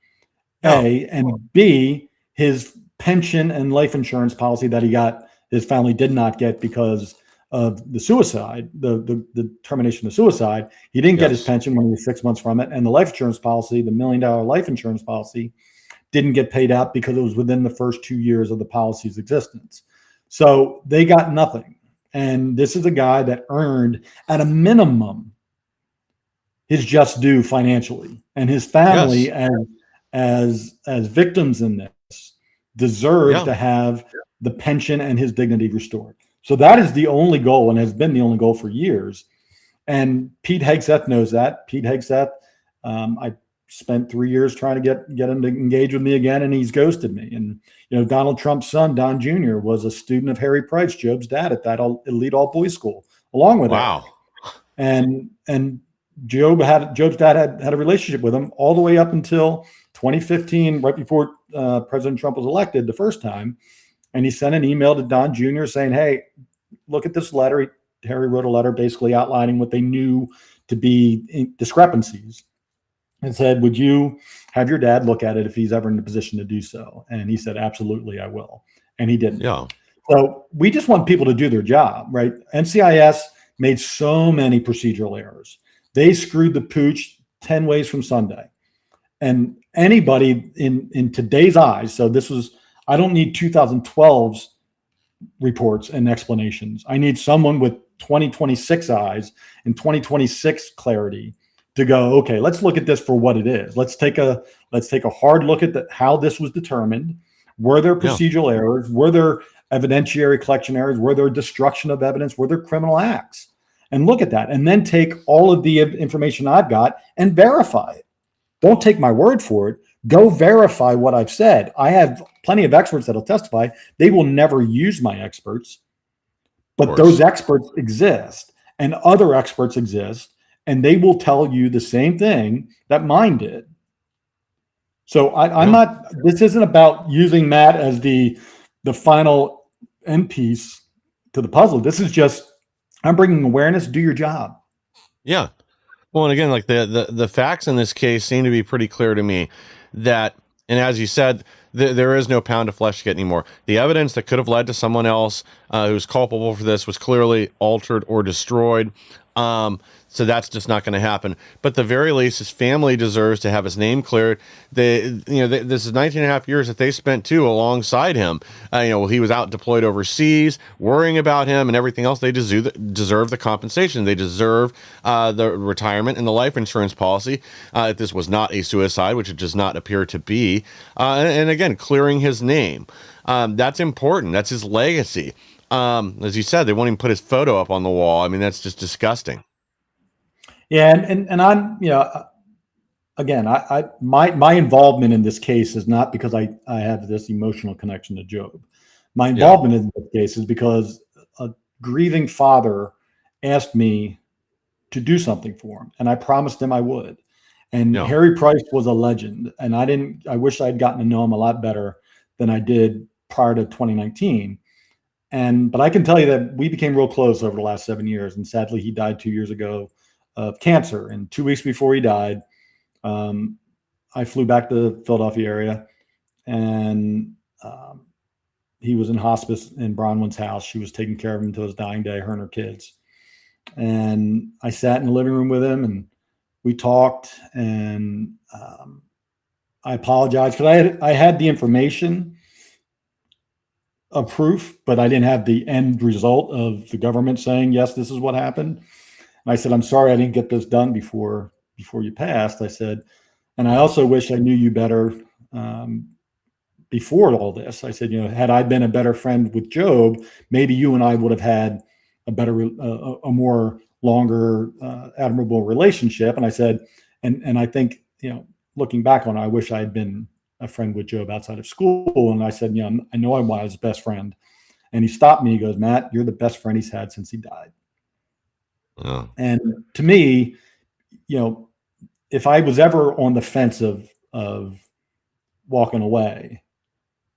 A, and B, his pension and life insurance policy that his family did not get because of the suicide, the termination of suicide. He didn't get his pension when he was 6 months from it. And the life insurance policy, the $1 million life insurance policy, didn't get paid out because it was within the first 2 years of the policy's existence. So they got nothing. And this is a guy that earned, at a minimum, his just due financially. And his family, as victims in this, deserves to have the pension and his dignity restored. So that is the only goal, and has been the only goal for years. And Pete Hegseth knows that. Pete Hegseth, I spent 3 years trying to get him to engage with me again, and he's ghosted me. And Donald Trump's son, Don Jr., was a student of Harry Price, Job's dad, at that elite all boys school, along with Eric. And Job's dad had a relationship with him all the way up until 2015, right before President Trump was elected the first time. And he sent an email to Don Jr. saying, hey, look at this letter. Harry wrote a letter basically outlining what they knew to be discrepancies, and said, would you have your dad look at it if he's ever in a position to do so? And he said, absolutely, I will. And he didn't. Yeah. So we just want people to do their job, right? NCIS made so many procedural errors. They screwed the pooch 10 ways from Sunday. And anybody in today's eyes, so this was, I don't need 2012's reports and explanations. I need someone with 2026 eyes and 2026 clarity to go, okay, let's look at this for what it is. Let's take a hard look at how this was determined. Were there procedural errors? Were there evidentiary collection errors? Were there destruction of evidence? Were there criminal acts? And look at that. And then take all of the information I've got and verify it. Don't take my word for it. Go verify what I've said. I have plenty of experts that'll testify. They will never use my experts, but those experts exist, and other experts exist, and they will tell you the same thing that mine did. So I'm not, this isn't about using Matt as the final end piece to the puzzle. This is just, I'm bringing awareness, do your job. Yeah. Well, and again, like the facts in this case seem to be pretty clear to me, that And as you said, there is no pound of flesh to get anymore. The evidence that could have led to someone else who's culpable for this was clearly altered or destroyed. So that's just not going to happen. But at the very least, his family deserves to have his name cleared. This is 19 and a half years that they spent too alongside him. He was out deployed overseas, worrying about him and everything else. They deserve the compensation. They deserve the retirement and the life insurance policy. If this was not a suicide, which it does not appear to be, and again, clearing his name. That's important. That's his legacy. As you said, they won't even put his photo up on the wall. I mean, that's just disgusting. Yeah, and I'm, again, my involvement in this case is not because I have this emotional connection to Job. My involvement in this case is because a grieving father asked me to do something for him, and I promised him I would. And Harry Price was a legend, and I wish I'd gotten to know him a lot better than I did prior to 2019. But I can tell you that we became real close over the last 7 years, and sadly he died 2 years ago of cancer. And 2 weeks before he died, I flew back to the Philadelphia area, and he was in hospice in Bronwyn's house. She was taking care of him until his dying day, her and her kids. And I sat in the living room with him, and we talked, and I apologized because I had the information of proof, but I didn't have the end result of the government saying, yes, this is what happened. And I said, I'm sorry I didn't get this done before you passed. I said, and I also wish I knew you better before all this. I said, had I been a better friend with Job, maybe you and I would have had a better, a more longer, admirable relationship. And I said, and I think, looking back on it, I wish I had been a friend with Job outside of school. And I said, I know I was his best friend. And he stopped me. He goes, Matt, you're the best friend he's had since he died. Oh. And to me, if I was ever on the fence of walking away,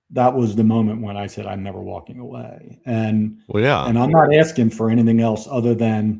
that was the moment when I said, I'm never walking away. And, well, yeah. And I'm not asking for anything else other than